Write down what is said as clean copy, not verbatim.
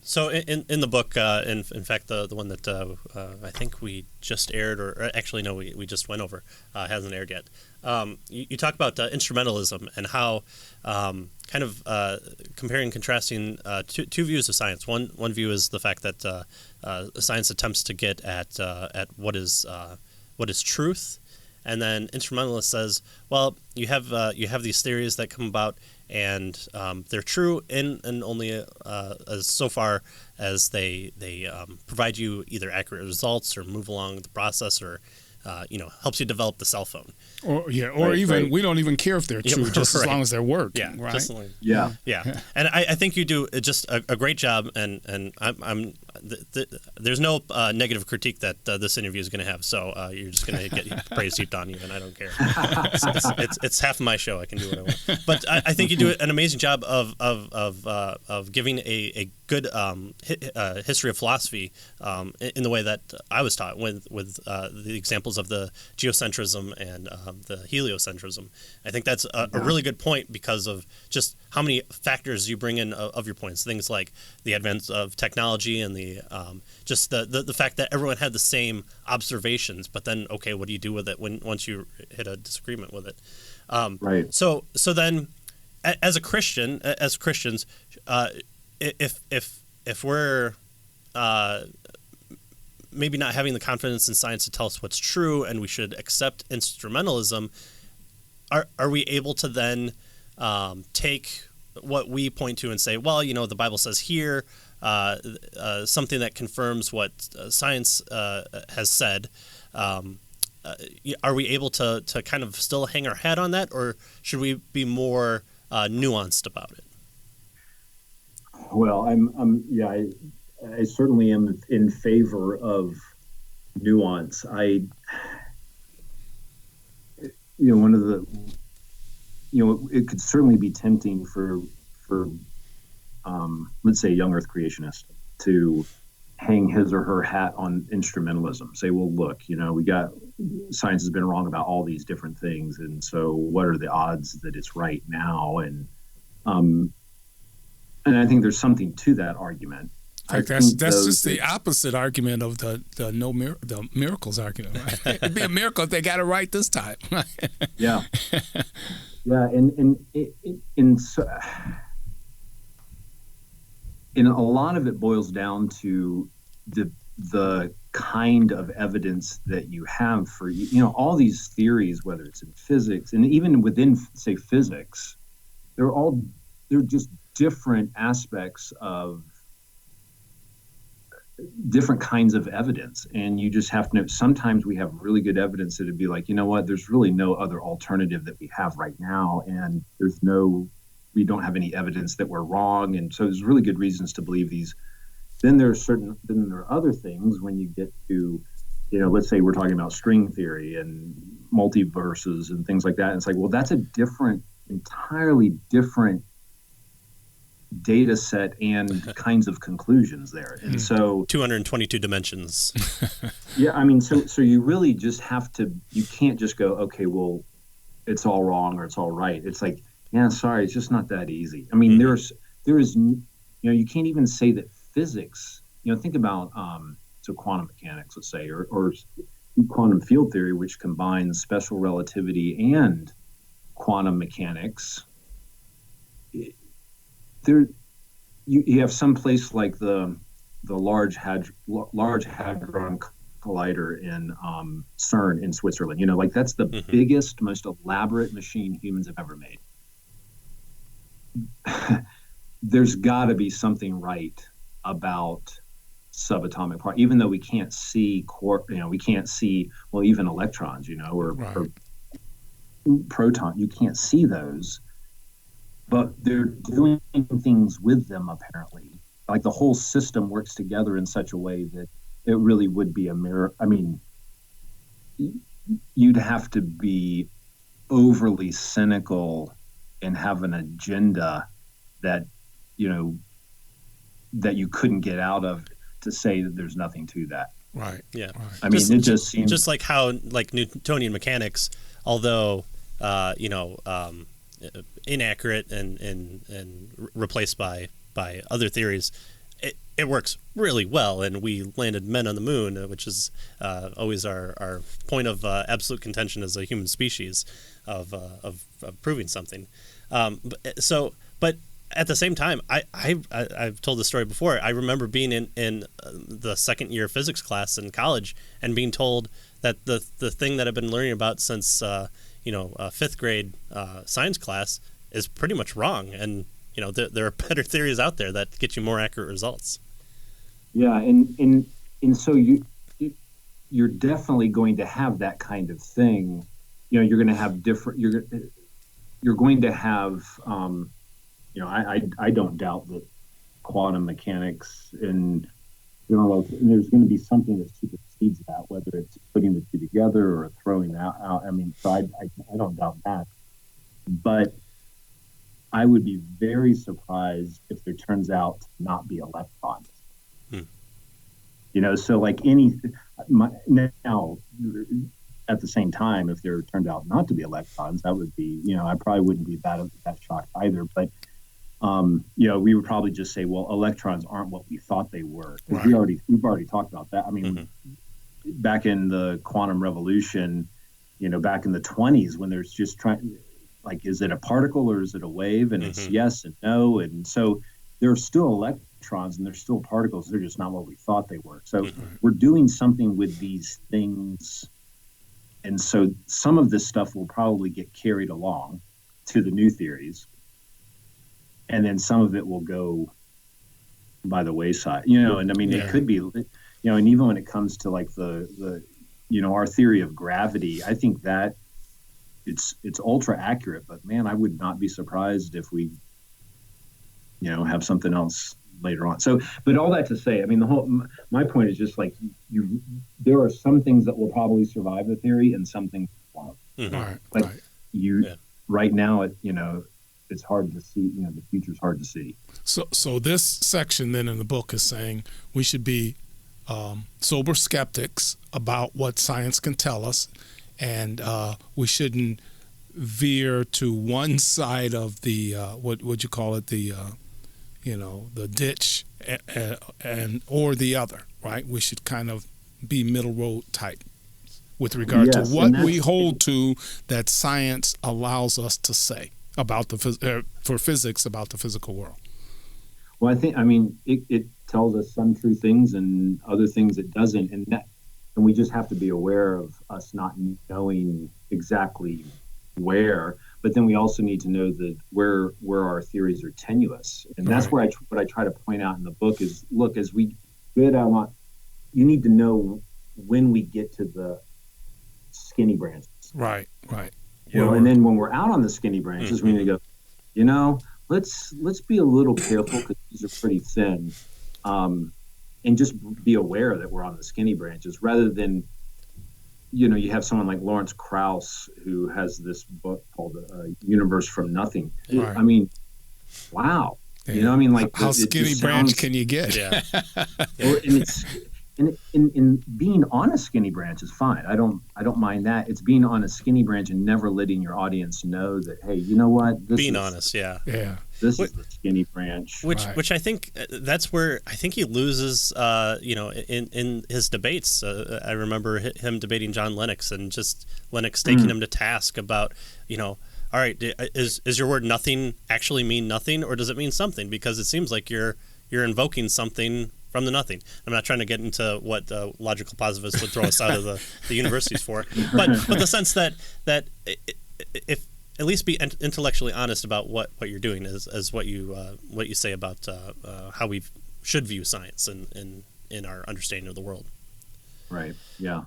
So in the book, in fact, the one that I think we just aired, or actually no, we just went over, hasn't aired yet. You talk about instrumentalism and how kind of comparing and contrasting two views of science. One view is the fact that science attempts to get at what is truth, and then instrumentalist says, well, you have these theories that come about, and they're true in and only as so far as they provide you either accurate results or move along the process, or helps you develop the cell phone. Or even we don't even care if they're true, just as long as they work. Yeah, right? just like, yeah. And I think you do just a great job, and I'm there's no negative critique that this interview is going to have. So you're just going to get praise heaped on you, and I don't care. It's half of my show. I can do what I want. But I think you do an amazing job of giving a good history of philosophy in the way that I was taught, with the examples of the geocentrism and the heliocentrism. I think that's a really good point because of just how many factors you bring in of your points. Things like the advent of technology and the just the fact that everyone had the same observations, but then what do you do with it once you hit a disagreement with it? Right. So then, as Christians, if we're maybe not having the confidence in science to tell us what's true, and we should accept instrumentalism, are we able to then take what we point to and say, well, the Bible says here something that confirms what science has said? Are we able to kind of still hang our head on that, or should we be more nuanced about it? Well, I certainly am in favor of nuance. One of the, it could certainly be tempting for let's say a young Earth creationist to hang his or her hat on instrumentalism. Say, well, look, we got science has been wrong about all these different things, and so what are the odds that it's right now? And I think there's something to that argument. In fact, that's just the opposite argument of the miracles argument. Right? It'd be a miracle if they got it right this time. Yeah, and so, and a lot of it boils down to the kind of evidence that you have for all these theories, whether it's in physics and even within, say, physics, they're just different aspects of different kinds of evidence, and you just have to know. Sometimes we have really good evidence that it'd be like, there's really no other alternative that we have right now, and we don't have any evidence that we're wrong, and so there's really good reasons to believe these. Then there are other things when you get to, let's say we're talking about string theory and multiverses and things like that. And it's like, well, that's a entirely different data set and kinds of conclusions there. And so 222 dimensions. Yeah, I mean, so you really just have to, you can't just go, okay, well, it's all wrong or it's all right. It's like, yeah, sorry, it's just not that easy. I mean, there is, you can't even say that physics, think about, so quantum mechanics, let's say, or quantum field theory, which combines special relativity and quantum mechanics. You have some place like the Large Hadron Collider in CERN in Switzerland. Like that's the biggest, most elaborate machine humans have ever made. There's got to be something right about subatomic part, even though we can't see we can't see, well, even electrons, or proton, you can't see those, but they're doing things with them apparently. Like the whole system works together in such a way that it really would be a mirror. I mean, you'd have to be overly cynical and have an agenda that that you couldn't get out of to say that there's nothing to that. Right. Yeah. Right. I mean, it just seems just like how Newtonian mechanics, although inaccurate and replaced by other theories, it works really well, and we landed men on the moon, which is always our point of absolute contention as a human species of proving something. But at the same time, I've told this story before. I remember being in the second year physics class in college and being told that the thing that I've been learning about since fifth grade science class is pretty much wrong, and there are better theories out there that get you more accurate results. Yeah, and so you're definitely going to have that kind of thing. You're going to have different. You're going to have. I don't doubt that quantum mechanics and there's going to be something that supersedes that, whether it's putting the two together or throwing that out. I mean, so I don't doubt that, but I would be very surprised if there turns out to not be electrons. So like now, at the same time, if there turned out not to be electrons, that would be, I probably wouldn't be that shocked either. But, we would probably just say, well, electrons aren't what we thought they were. Right. We've already talked about that. I mean, back in the quantum revolution, back in the 1920s, when there's just is it a particle or is it a wave? And it's yes and no. And so there are still electrons and there's still particles. They're just not what we thought they were. So we're doing something with these things. And so some of this stuff will probably get carried along to the new theories. And then some of it will go by the wayside, and I mean, it could be, and even when it comes to like the our theory of gravity, I think that it's ultra accurate, but man, I would not be surprised if we, have something else later on. So, but all that to say, I mean, my point is just like there are some things that will probably survive the theory and some things won't. Right now, it's hard to see, the future's hard to see. So this section then in the book is saying we should be sober skeptics about what science can tell us, and we shouldn't veer to one side of the what would you call it, the the ditch and or the other, right? We should kind of be middle road type with regard to what we hold to that science allows us to say about for physics about the physical world. Well, it tells us some true things and other things it doesn't, and we just have to be aware of us not knowing exactly where. But then we also need to know that where our theories are tenuous, and that's where what I try to point out in the book is, look, as we you need to know when we get to the skinny branches. Right. And then when we're out on the skinny branches, we need to go, let's be a little careful because these are pretty thin, and just be aware that we're on the skinny branches rather than, you have someone like Lawrence Krauss who has this book called Universe from Nothing. Right. I mean, wow. Yeah. How skinny branch can you get? Yeah. And being on a skinny branch is fine. I don't mind that. It's being on a skinny branch and never letting your audience know that, hey, you know what? This is honest, yeah. This is the skinny branch. Which I think that's where I think he loses, in his debates. I remember him debating John Lennox and just Lennox taking him to task about, all right, is your word nothing actually mean nothing, or does it mean something? Because it seems like you're invoking something from the nothing. I'm not trying to get into what logical positivists would throw us out of the universities for, but the sense that if at least be intellectually honest about what you're doing as what you say about how we should view science in our understanding of the world. Right. Yeah.